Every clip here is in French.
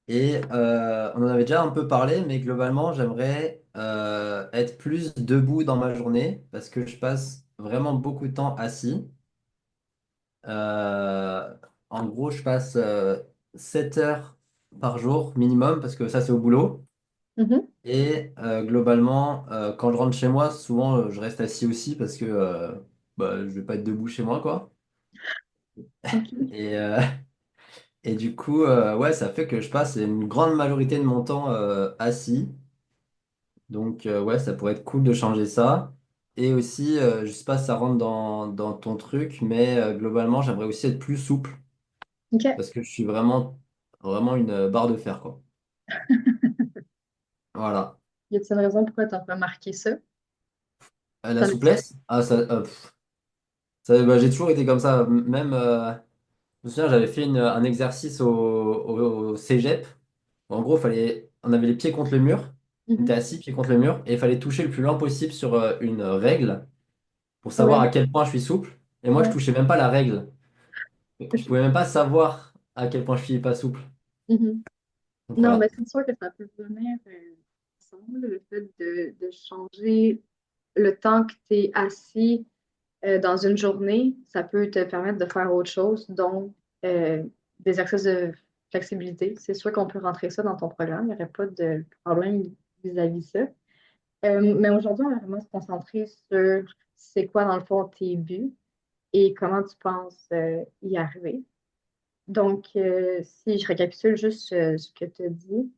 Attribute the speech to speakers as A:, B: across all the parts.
A: Et on en avait déjà un peu parlé, mais globalement, j'aimerais être plus debout dans ma journée parce que je passe vraiment beaucoup de temps assis. Euh, En gros, je passe 7 heures par jour minimum parce que ça, c'est au boulot.
B: Mhm.
A: Et globalement, quand je rentre chez moi, souvent, je reste assis aussi parce que je vais pas être debout chez moi, quoi.
B: OK.
A: Et, euh, et du coup, ouais, ça fait que je passe une grande majorité de mon temps assis. Donc, ouais, ça pourrait être cool de changer ça. Et aussi, je sais pas si ça rentre dans ton truc, mais globalement, j'aimerais aussi être plus souple
B: OK.
A: parce que je suis vraiment une barre de fer, quoi. Voilà.
B: Y a-t-il une raison pourquoi tu as remarqué ça?
A: La
B: T'en as-tu-
A: souplesse, j'ai toujours été comme ça. Même, je me souviens, j'avais fait un exercice au cégep. En gros, on avait les pieds contre le mur. On était
B: Mhm.
A: assis, pieds contre le mur, et il fallait toucher le plus loin possible sur une règle pour savoir
B: Ouais,
A: à quel point je suis souple. Et moi, je
B: ouais.
A: touchais même pas la règle. Je
B: OK.
A: pouvais même pas savoir à quel point je suis pas souple.
B: Mhm.
A: Donc
B: Non,
A: voilà.
B: mais c'est sûr que ça peut venir ensemble, le fait de changer le temps que tu es assis dans une journée, ça peut te permettre de faire autre chose, dont des exercices de flexibilité. C'est sûr qu'on peut rentrer ça dans ton programme, il n'y aurait pas de problème vis-à-vis ça. Mais aujourd'hui, on va vraiment se concentrer sur c'est quoi, dans le fond, tes buts et comment tu penses y arriver. Donc, si je récapitule juste ce que tu as dit,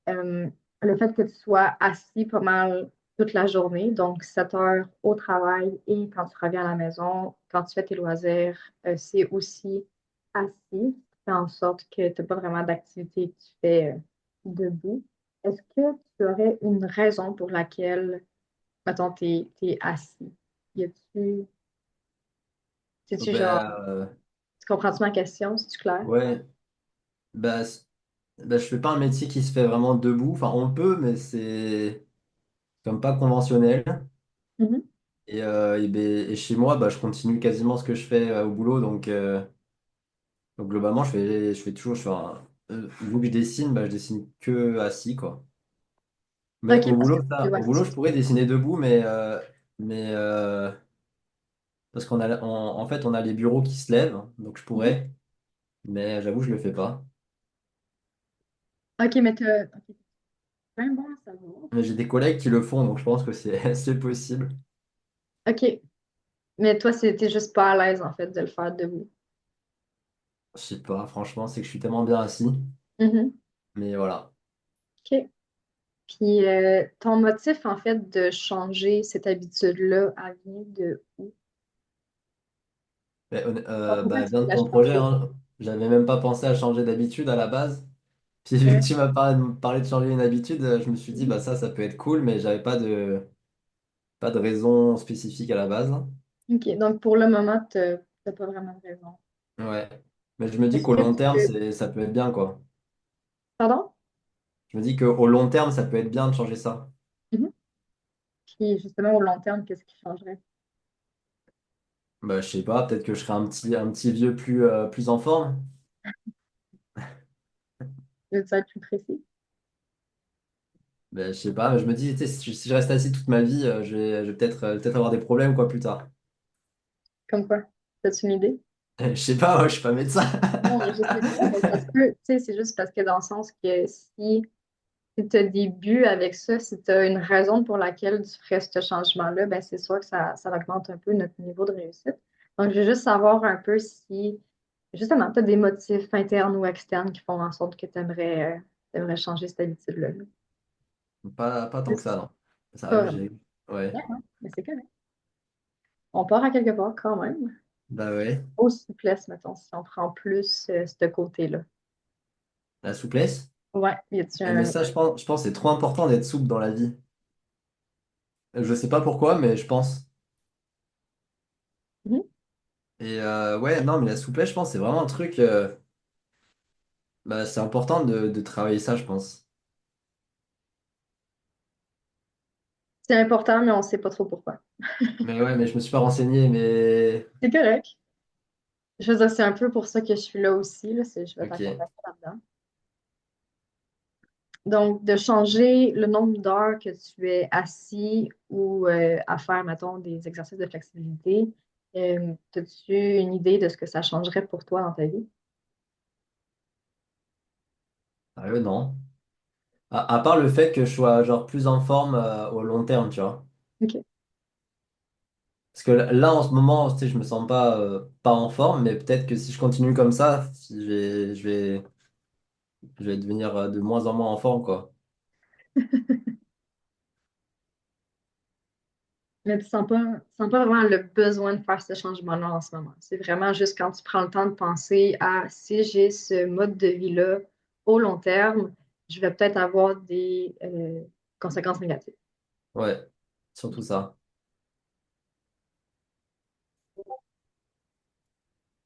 B: euh, le fait que tu sois assis pas mal toute la journée, donc 7 heures au travail et quand tu reviens à la maison, quand tu fais tes loisirs, c'est aussi assis, fait en sorte que tu n'as pas vraiment d'activité que tu fais debout. Est-ce que tu aurais une raison pour laquelle, mettons, tu es assis? Y a-tu, c'est-tu genre,
A: Ben,
B: tu comprends-tu ma question? C'est-tu clair?
A: ouais, ben, je fais pas un métier qui se fait vraiment debout. Enfin, on peut, mais c'est comme pas conventionnel.
B: Mhm.
A: Et chez moi, je continue quasiment ce que je fais au boulot. Donc globalement, je fais toujours, vu que je dessine, je dessine que assis, quoi. Mais
B: OK, parce que tu ouais,
A: au
B: c'est
A: boulot,
B: ça.
A: je pourrais dessiner debout, mais parce en fait, on a les bureaux qui se lèvent, donc je
B: Mhm.
A: pourrais, mais j'avoue, je le fais pas.
B: OK, mais OK, c'est bien bon à savoir.
A: Mais j'ai des collègues qui le font, donc je pense que c'est c'est possible.
B: OK, mais toi, t'es juste pas à l'aise, en fait, de le faire debout.
A: Je sais pas, franchement, c'est que je suis tellement bien assis.
B: Mhm.
A: Mais voilà.
B: OK. Puis, ton motif, en fait, de changer cette habitude-là, elle vient de où? Genre, pourquoi tu
A: Bien
B: veux
A: de
B: la
A: ton projet,
B: changer?
A: hein. J'avais même pas pensé à changer d'habitude à la base. Puis vu
B: Ouais.
A: que tu m'as parlé de changer une habitude, je me suis dit,
B: Mhm.
A: ça peut être cool, mais j'avais pas de raison spécifique à la base.
B: OK, donc pour le moment, t'as pas vraiment de raison.
A: Ouais. Mais je me dis
B: Est-ce
A: qu'au
B: que
A: long
B: tu
A: terme,
B: peux...
A: ça peut être bien, quoi.
B: Pardon?
A: Je me dis qu'au long terme, ça peut être bien de changer ça.
B: Mhm. Puis, justement, au long terme, qu'est-ce qui changerait?
A: Je sais pas, peut-être que je serai un petit vieux plus en forme.
B: Veux-tu être plus précis?
A: Je sais pas, mais je me dis, tu sais, si je reste assis toute ma vie, je vais peut-être avoir des problèmes, quoi, plus tard.
B: Comme quoi? T'as-tu une idée?
A: Je sais pas, moi, je suis pas médecin.
B: Non, mais je sais pas, mais ça se peut. Tu sais, c'est juste parce que dans le sens que si tu as des buts avec ça, si tu as une raison pour laquelle tu ferais ce changement-là, ben c'est sûr que ça augmente un peu notre niveau de réussite. Donc, je veux juste savoir un peu si, justement, tu as des motifs internes ou externes qui font en sorte que tu aimerais changer cette habitude-là.
A: Pas tant que
B: Juste
A: ça, non.
B: pas
A: Sérieux,
B: vraiment.
A: Ouais.
B: D'accord, mais c'est correct. On part à quelque part quand même.
A: Bah ouais.
B: Aux souplesse, mettons, si on prend plus ce côté-là.
A: La souplesse.
B: Ouais, y a-tu
A: Mais
B: un...
A: ça, je pense que c'est trop important d'être souple dans la vie. Je sais pas pourquoi, mais je pense.
B: Mhm.
A: Et ouais, non, mais la souplesse, je pense, c'est vraiment un truc. C'est important de travailler ça, je pense.
B: C'est important, mais on ne sait pas trop pourquoi.
A: Mais ouais, mais je me suis pas renseigné, mais
B: C'est correct. Je veux dire, c'est un peu pour ça que je suis là aussi, là, je vais
A: Ok.
B: t'accompagner là-dedans. Donc, de changer le nombre d'heures que tu es assis ou à faire, mettons, des exercices de flexibilité, as-tu une idée de ce que ça changerait pour toi dans ta vie?
A: Sérieux, non. À part le fait que je sois genre plus en forme au long terme, tu vois.
B: OK.
A: Parce que là, en ce moment, tu sais, je me sens pas en forme, mais peut-être que si je continue comme ça, je vais devenir de moins en moins en forme, quoi.
B: Mais tu sens pas vraiment le besoin de faire ce changement-là en ce moment. C'est vraiment juste quand tu prends le temps de penser à si j'ai ce mode de vie-là au long terme, je vais peut-être avoir des conséquences négatives.
A: Ouais, surtout ça.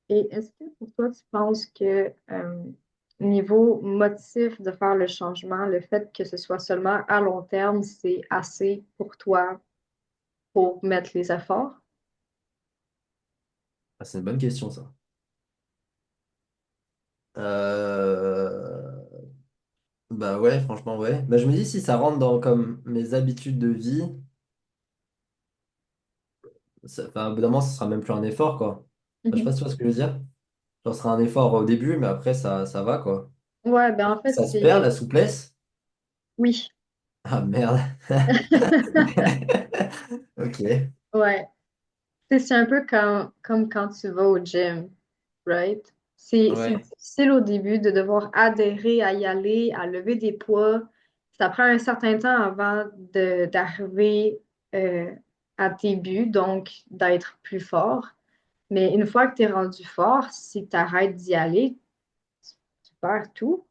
B: Et est-ce que pour toi, tu penses que niveau motif de faire le changement, le fait que ce soit seulement à long terme, c'est assez pour toi pour mettre les efforts?
A: Ah, c'est une bonne question, ça. Euh, Bah ouais, franchement, ouais. Bah, je me dis, si ça rentre dans comme mes habitudes de vie, enfin, au bout d'un moment, ce sera même plus un effort, quoi. Enfin, je sais pas
B: Mhm.
A: si tu vois ce que je veux dire. Genre, ce sera un effort au début, mais après, ça va, quoi.
B: Ouais, ben en fait,
A: Ça se perd, la souplesse.
B: oui.
A: Ah, merde. Ok.
B: Ouais. C'est un peu comme quand tu vas au gym, right? C'est
A: Ouais.
B: difficile au début de devoir adhérer à y aller, à lever des poids. Ça prend un certain temps avant d'arriver à tes buts, donc d'être plus fort. Mais une fois que tu es rendu fort, si tu arrêtes d'y aller, tu perds tout.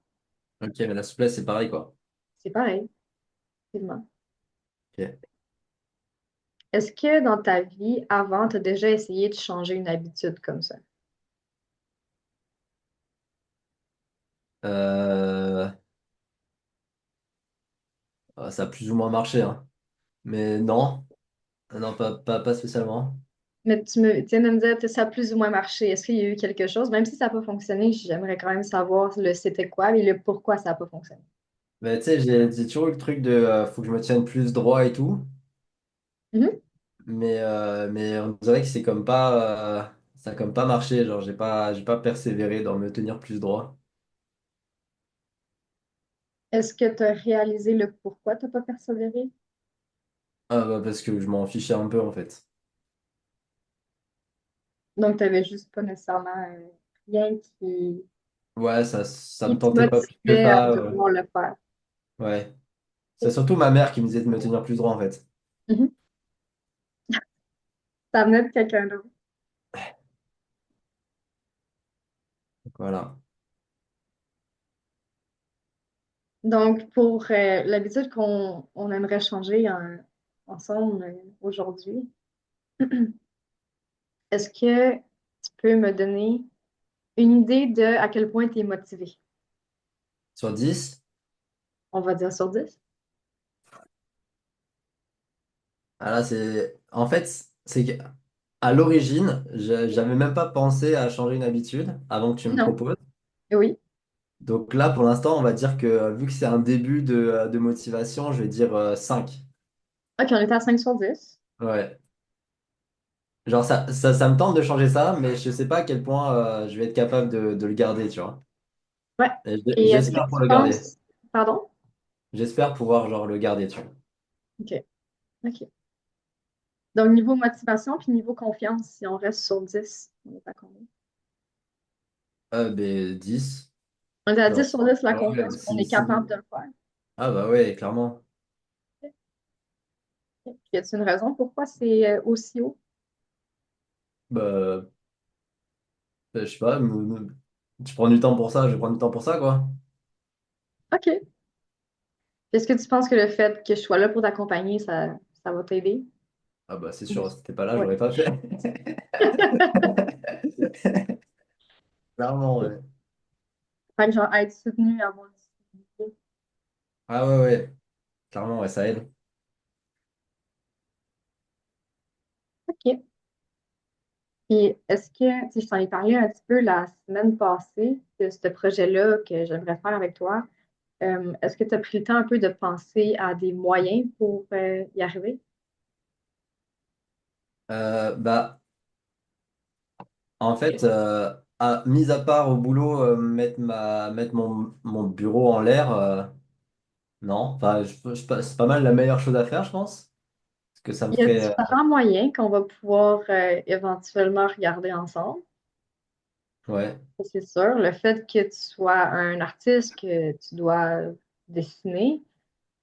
A: Ok, mais la souplesse, c'est pareil, quoi.
B: C'est pareil, effectivement.
A: Ok.
B: Est-ce que dans ta vie, avant, tu as déjà essayé de changer une habitude comme ça?
A: Euh, Ça a plus ou moins marché, hein. Mais non, non, pas spécialement.
B: Mais tu viens de me dire que ça a plus ou moins marché. Est-ce qu'il y a eu quelque chose? Même si ça n'a pas fonctionné, j'aimerais quand même savoir le c'était quoi et le pourquoi ça n'a pas fonctionné.
A: Mais tu sais, j'ai toujours eu le truc de faut que je me tienne plus droit et tout.
B: Mhm.
A: Mais on dirait que c'est comme ça a comme pas marché. Genre, j'ai pas persévéré dans me tenir plus droit.
B: Est-ce que tu as réalisé le pourquoi tu n'as pas persévéré?
A: Ah bah parce que je m'en fichais un peu en fait.
B: Donc, tu n'avais juste pas nécessairement rien
A: Ouais, ça me
B: qui te
A: tentait pas plus que
B: motivait à
A: ça.
B: devoir le faire.
A: Ouais. C'est surtout ma mère qui me disait de me tenir plus droit en fait.
B: Mhm. Ça venait de quelqu'un d'autre.
A: Voilà.
B: Donc, pour l'habitude qu'on aimerait changer ensemble aujourd'hui, est-ce que tu peux me donner une idée de à quel point tu es motivé?
A: Sur 10.
B: On va dire sur 10.
A: Ah là, En fait, c'est qu'à l'origine, j'avais même pas pensé à changer une habitude avant que tu me
B: Non.
A: proposes.
B: Oui.
A: Donc là, pour l'instant, on va dire que vu que c'est un début de motivation, je vais dire 5.
B: OK, on est à 5 sur 10.
A: Ouais. Genre, ça me tente de changer ça, mais je sais pas à quel point je vais être capable de le garder, tu vois.
B: Ouais.
A: Et
B: Et est-ce que
A: j'espère pour
B: tu
A: le garder.
B: penses... Pardon?
A: J'espère pouvoir genre le garder, tu vois.
B: OK. OK. Donc, niveau motivation puis niveau confiance, si on reste sur 10, on est à combien?
A: Ben 10.
B: On est à 10
A: Genre,
B: sur 10 la
A: ah ouais,
B: confiance qu'on est capable de le faire.
A: Ah bah ouais, clairement.
B: OK. Puis, y a-t-il une raison pourquoi c'est aussi haut?
A: Bah, je sais pas, tu prends du temps pour ça, je vais prendre du temps pour ça, quoi.
B: OK. Est-ce que tu penses que le fait que je sois là pour t'accompagner, ça va t'aider?
A: Ah bah c'est sûr, si t'étais pas là,
B: Oui.
A: j'aurais pas fait. Clairement, ouais.
B: Fait que genre être soutenu, avoir du
A: Ah ouais, ouais, clairement, ouais, ça aide.
B: OK. Et est-ce que, tu sais, je t'en ai parlé un petit peu la semaine passée de ce projet-là que j'aimerais faire avec toi. Est-ce que tu as pris le temps un peu de penser à des moyens pour y arriver?
A: Bah, en fait, mis à part au boulot, mettre mon bureau en l'air, non. Enfin, c'est pas mal la meilleure chose à faire, je pense. Parce que ça me
B: Il y a
A: ferait.
B: différents moyens qu'on va pouvoir éventuellement regarder ensemble.
A: Ouais.
B: Ça, c'est sûr. Le fait que tu sois un artiste, que tu dois dessiner,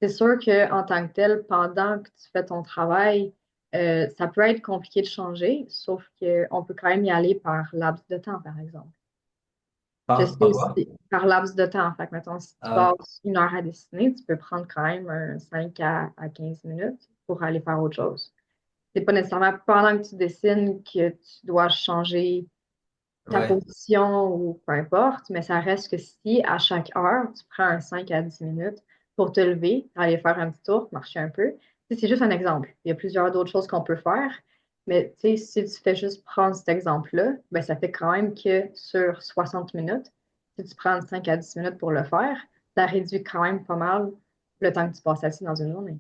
B: c'est sûr qu'en tant que tel, pendant que tu fais ton travail, ça peut être compliqué de changer, sauf qu'on peut quand même y aller par laps de temps, par exemple. Je sais
A: Par quoi?
B: aussi, par laps de temps. Fait que, mettons, si tu
A: Ah,
B: passes 1 heure à dessiner, tu peux prendre quand même un 5 à 15 minutes pour aller faire autre chose. C'est pas nécessairement pendant que tu dessines que tu dois changer ta
A: ouais.
B: position ou peu importe, mais ça reste que si à chaque heure, tu prends un 5 à 10 minutes pour te lever, aller faire un petit tour, marcher un peu. Tu sais, c'est juste un exemple. Il y a plusieurs d'autres choses qu'on peut faire, mais tu sais, si tu fais juste prendre cet exemple-là, ben, ça fait quand même que sur 60 minutes, si tu prends 5 à 10 minutes pour le faire, ça réduit quand même pas mal le temps que tu passes assis dans une journée.